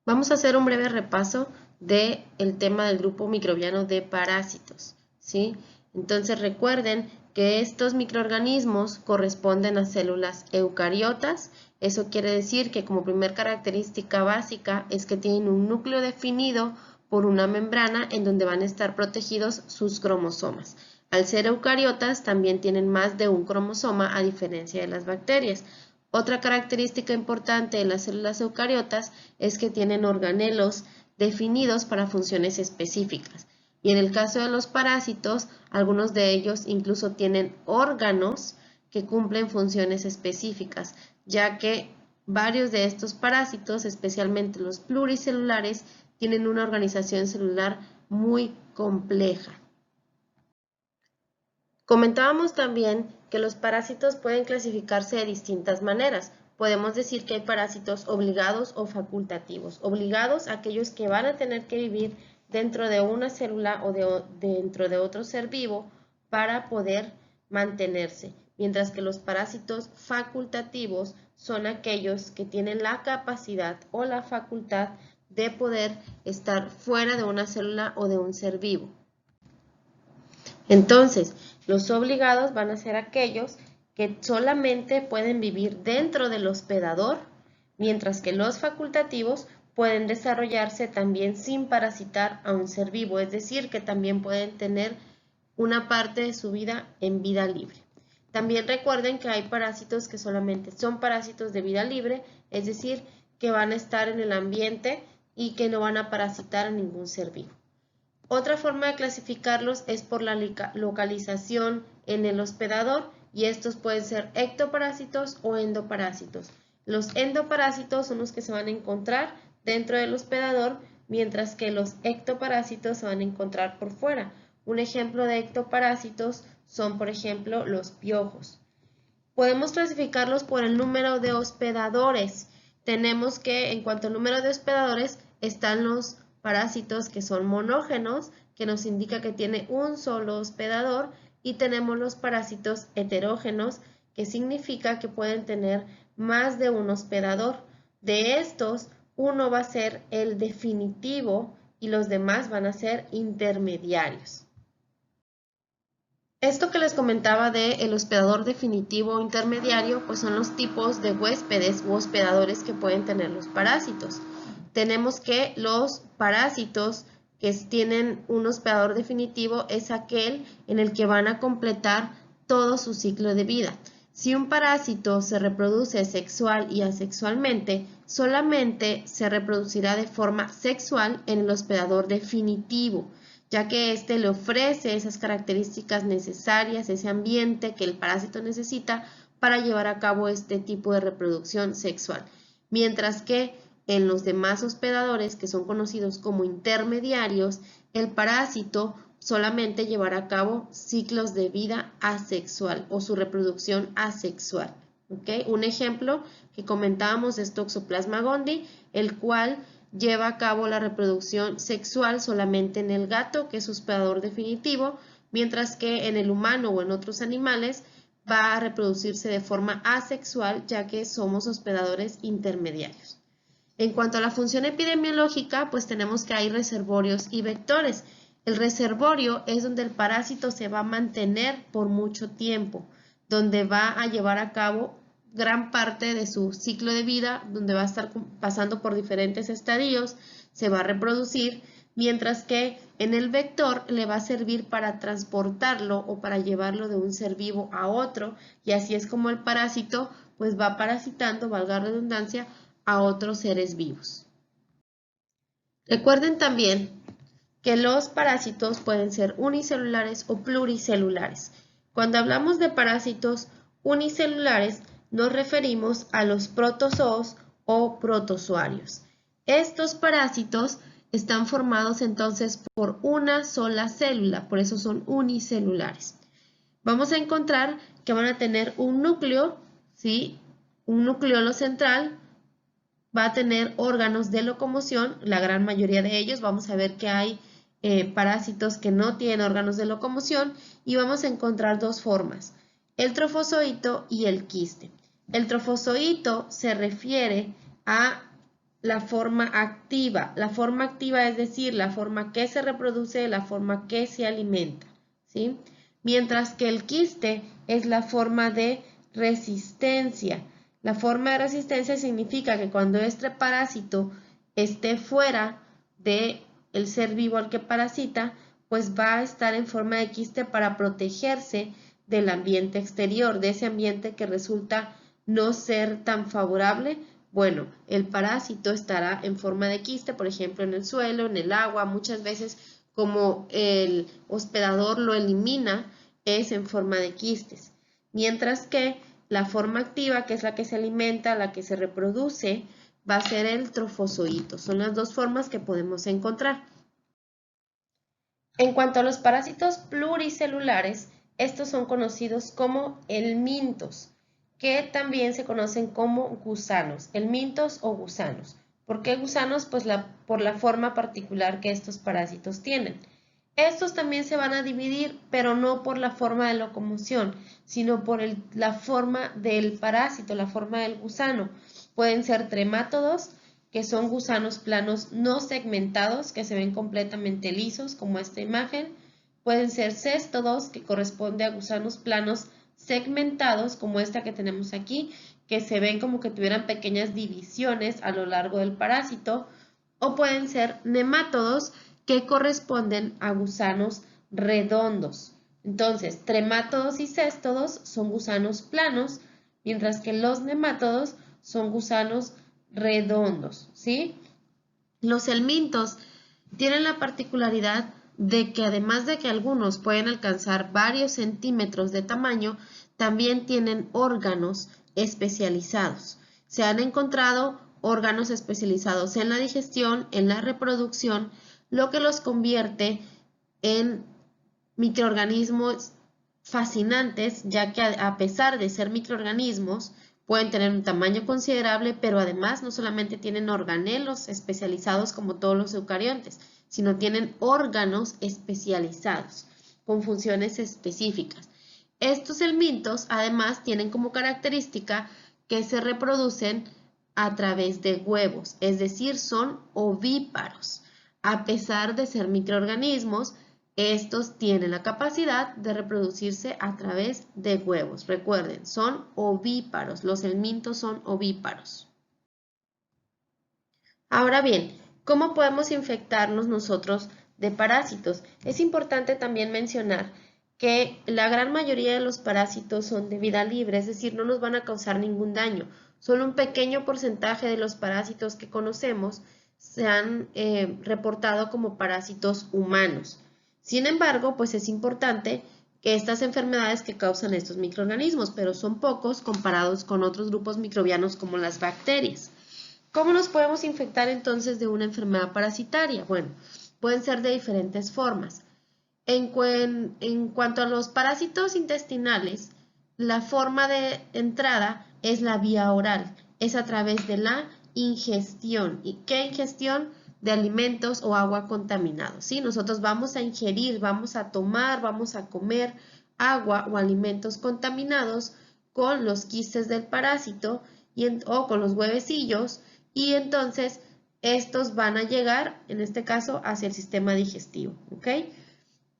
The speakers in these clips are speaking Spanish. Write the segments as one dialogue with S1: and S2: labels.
S1: Vamos a hacer un breve repaso del tema del grupo microbiano de parásitos, ¿sí? Entonces recuerden que estos microorganismos corresponden a células eucariotas. Eso quiere decir que como primer característica básica es que tienen un núcleo definido por una membrana en donde van a estar protegidos sus cromosomas. Al ser eucariotas también tienen más de un cromosoma a diferencia de las bacterias. Otra característica importante de las células eucariotas es que tienen organelos definidos para funciones específicas. Y en el caso de los parásitos, algunos de ellos incluso tienen órganos que cumplen funciones específicas, ya que varios de estos parásitos, especialmente los pluricelulares, tienen una organización celular muy compleja. Comentábamos también que los parásitos pueden clasificarse de distintas maneras. Podemos decir que hay parásitos obligados o facultativos. Obligados, aquellos que van a tener que vivir dentro de una célula o dentro de otro ser vivo para poder mantenerse. Mientras que los parásitos facultativos son aquellos que tienen la capacidad o la facultad de poder estar fuera de una célula o de un ser vivo. Entonces, los obligados van a ser aquellos que solamente pueden vivir dentro del hospedador, mientras que los facultativos pueden desarrollarse también sin parasitar a un ser vivo, es decir, que también pueden tener una parte de su vida en vida libre. También recuerden que hay parásitos que solamente son parásitos de vida libre, es decir, que van a estar en el ambiente y que no van a parasitar a ningún ser vivo. Otra forma de clasificarlos es por la localización en el hospedador y estos pueden ser ectoparásitos o endoparásitos. Los endoparásitos son los que se van a encontrar dentro del hospedador, mientras que los ectoparásitos se van a encontrar por fuera. Un ejemplo de ectoparásitos son, por ejemplo, los piojos. Podemos clasificarlos por el número de hospedadores. Tenemos que, en cuanto al número de hospedadores, están los parásitos que son monógenos, que nos indica que tiene un solo hospedador, y tenemos los parásitos heterógenos, que significa que pueden tener más de un hospedador. De estos, uno va a ser el definitivo y los demás van a ser intermediarios. Esto que les comentaba del hospedador definitivo o intermediario, pues son los tipos de huéspedes u hospedadores que pueden tener los parásitos. Tenemos que los parásitos que tienen un hospedador definitivo es aquel en el que van a completar todo su ciclo de vida. Si un parásito se reproduce sexual y asexualmente, solamente se reproducirá de forma sexual en el hospedador definitivo, ya que éste le ofrece esas características necesarias, ese ambiente que el parásito necesita para llevar a cabo este tipo de reproducción sexual. Mientras que en los demás hospedadores, que son conocidos como intermediarios, el parásito solamente llevará a cabo ciclos de vida asexual o su reproducción asexual. ¿Okay? Un ejemplo que comentábamos es Toxoplasma gondii, el cual lleva a cabo la reproducción sexual solamente en el gato, que es hospedador definitivo, mientras que en el humano o en otros animales va a reproducirse de forma asexual, ya que somos hospedadores intermediarios. En cuanto a la función epidemiológica, pues tenemos que hay reservorios y vectores. El reservorio es donde el parásito se va a mantener por mucho tiempo, donde va a llevar a cabo gran parte de su ciclo de vida, donde va a estar pasando por diferentes estadios, se va a reproducir, mientras que en el vector le va a servir para transportarlo o para llevarlo de un ser vivo a otro, y así es como el parásito pues va parasitando, valga la redundancia, a otros seres vivos. Recuerden también que los parásitos pueden ser unicelulares o pluricelulares. Cuando hablamos de parásitos unicelulares, nos referimos a los protozoos o protozoarios. Estos parásitos están formados entonces por una sola célula, por eso son unicelulares. Vamos a encontrar que van a tener un núcleo, ¿sí? Un nucleolo central, va a tener órganos de locomoción, la gran mayoría de ellos. Vamos a ver que hay parásitos que no tienen órganos de locomoción y vamos a encontrar dos formas, el trofozoito y el quiste. El trofozoito se refiere a la forma activa. La forma activa es decir, la forma que se reproduce, la forma que se alimenta, ¿sí? Mientras que el quiste es la forma de resistencia. La forma de resistencia significa que cuando este parásito esté fuera del ser vivo al que parasita, pues va a estar en forma de quiste para protegerse del ambiente exterior, de ese ambiente que resulta no ser tan favorable. Bueno, el parásito estará en forma de quiste, por ejemplo, en el suelo, en el agua. Muchas veces, como el hospedador lo elimina, es en forma de quistes. Mientras que la forma activa, que es la que se alimenta, la que se reproduce, va a ser el trofozoito. Son las dos formas que podemos encontrar. En cuanto a los parásitos pluricelulares, estos son conocidos como helmintos, que también se conocen como gusanos, helmintos o gusanos. ¿Por qué gusanos? Pues por la forma particular que estos parásitos tienen. Estos también se van a dividir, pero no por la forma de locomoción, sino por la forma del parásito, la forma del gusano. Pueden ser tremátodos, que son gusanos planos no segmentados, que se ven completamente lisos, como esta imagen. Pueden ser céstodos, que corresponde a gusanos planos segmentados, como esta que tenemos aquí, que se ven como que tuvieran pequeñas divisiones a lo largo del parásito. O pueden ser nemátodos, que corresponden a gusanos redondos. Entonces, tremátodos y céstodos son gusanos planos, mientras que los nemátodos son gusanos redondos, ¿sí? Los helmintos tienen la particularidad de que además de que algunos pueden alcanzar varios centímetros de tamaño, también tienen órganos especializados. Se han encontrado órganos especializados en la digestión, en la reproducción, lo que los convierte en microorganismos fascinantes, ya que a pesar de ser microorganismos, pueden tener un tamaño considerable, pero además no solamente tienen organelos especializados como todos los eucariontes, sino tienen órganos especializados con funciones específicas. Estos helmintos además tienen como característica que se reproducen a través de huevos, es decir, son ovíparos. A pesar de ser microorganismos, estos tienen la capacidad de reproducirse a través de huevos. Recuerden, son ovíparos. Los helmintos son ovíparos. Ahora bien, ¿cómo podemos infectarnos nosotros de parásitos? Es importante también mencionar que la gran mayoría de los parásitos son de vida libre, es decir, no nos van a causar ningún daño. Solo un pequeño porcentaje de los parásitos que conocemos se han reportado como parásitos humanos. Sin embargo, pues es importante que estas enfermedades que causan estos microorganismos, pero son pocos comparados con otros grupos microbianos como las bacterias. ¿Cómo nos podemos infectar entonces de una enfermedad parasitaria? Bueno, pueden ser de diferentes formas. En cuanto a los parásitos intestinales, la forma de entrada es la vía oral, es a través de la ingestión. ¿Y qué ingestión? De alimentos o agua contaminados, ¿sí? Nosotros vamos a ingerir, vamos a tomar, vamos a comer agua o alimentos contaminados con los quistes del parásito o con los huevecillos, y entonces estos van a llegar, en este caso, hacia el sistema digestivo, ¿ok?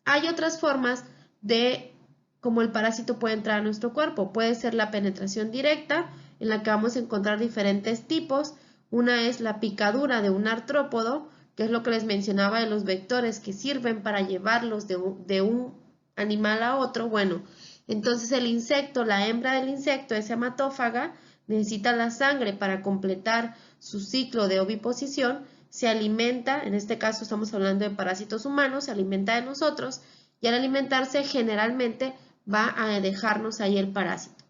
S1: Hay otras formas de cómo el parásito puede entrar a nuestro cuerpo. Puede ser la penetración directa, en la que vamos a encontrar diferentes tipos. Una es la picadura de un artrópodo, que es lo que les mencionaba de los vectores que sirven para llevarlos de un animal a otro. Bueno, entonces el insecto, la hembra del insecto es hematófaga, necesita la sangre para completar su ciclo de oviposición, se alimenta, en este caso estamos hablando de parásitos humanos, se alimenta de nosotros y al alimentarse generalmente va a dejarnos ahí el parásito.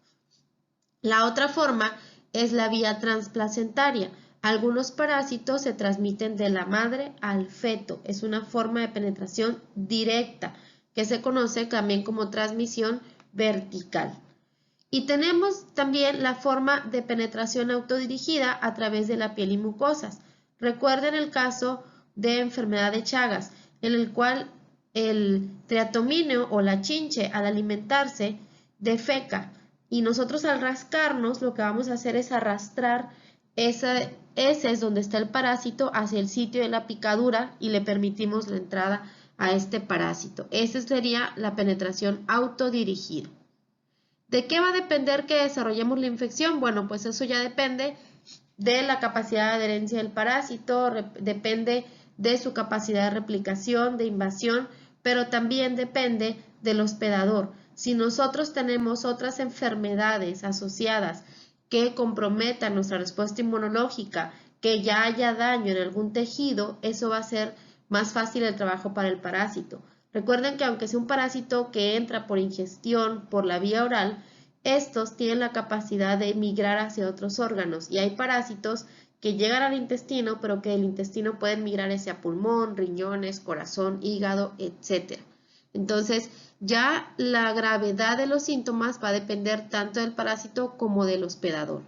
S1: La otra forma es la vía transplacentaria. Algunos parásitos se transmiten de la madre al feto. Es una forma de penetración directa que se conoce también como transmisión vertical. Y tenemos también la forma de penetración autodirigida a través de la piel y mucosas. Recuerden el caso de enfermedad de Chagas, en el cual el triatomíneo o la chinche al alimentarse defeca y nosotros al rascarnos lo que vamos a hacer es arrastrar ese es donde está el parásito hacia el sitio de la picadura y le permitimos la entrada a este parásito. Esa sería la penetración autodirigida. ¿De qué va a depender que desarrollemos la infección? Bueno, pues eso ya depende de la capacidad de adherencia del parásito, depende de su capacidad de replicación, de invasión, pero también depende del hospedador. Si nosotros tenemos otras enfermedades asociadas que comprometan nuestra respuesta inmunológica, que ya haya daño en algún tejido, eso va a ser más fácil el trabajo para el parásito. Recuerden que aunque sea un parásito que entra por ingestión, por la vía oral, estos tienen la capacidad de migrar hacia otros órganos y hay parásitos que llegan al intestino, pero que del intestino pueden migrar hacia pulmón, riñones, corazón, hígado, etc. Entonces, ya la gravedad de los síntomas va a depender tanto del parásito como del hospedador.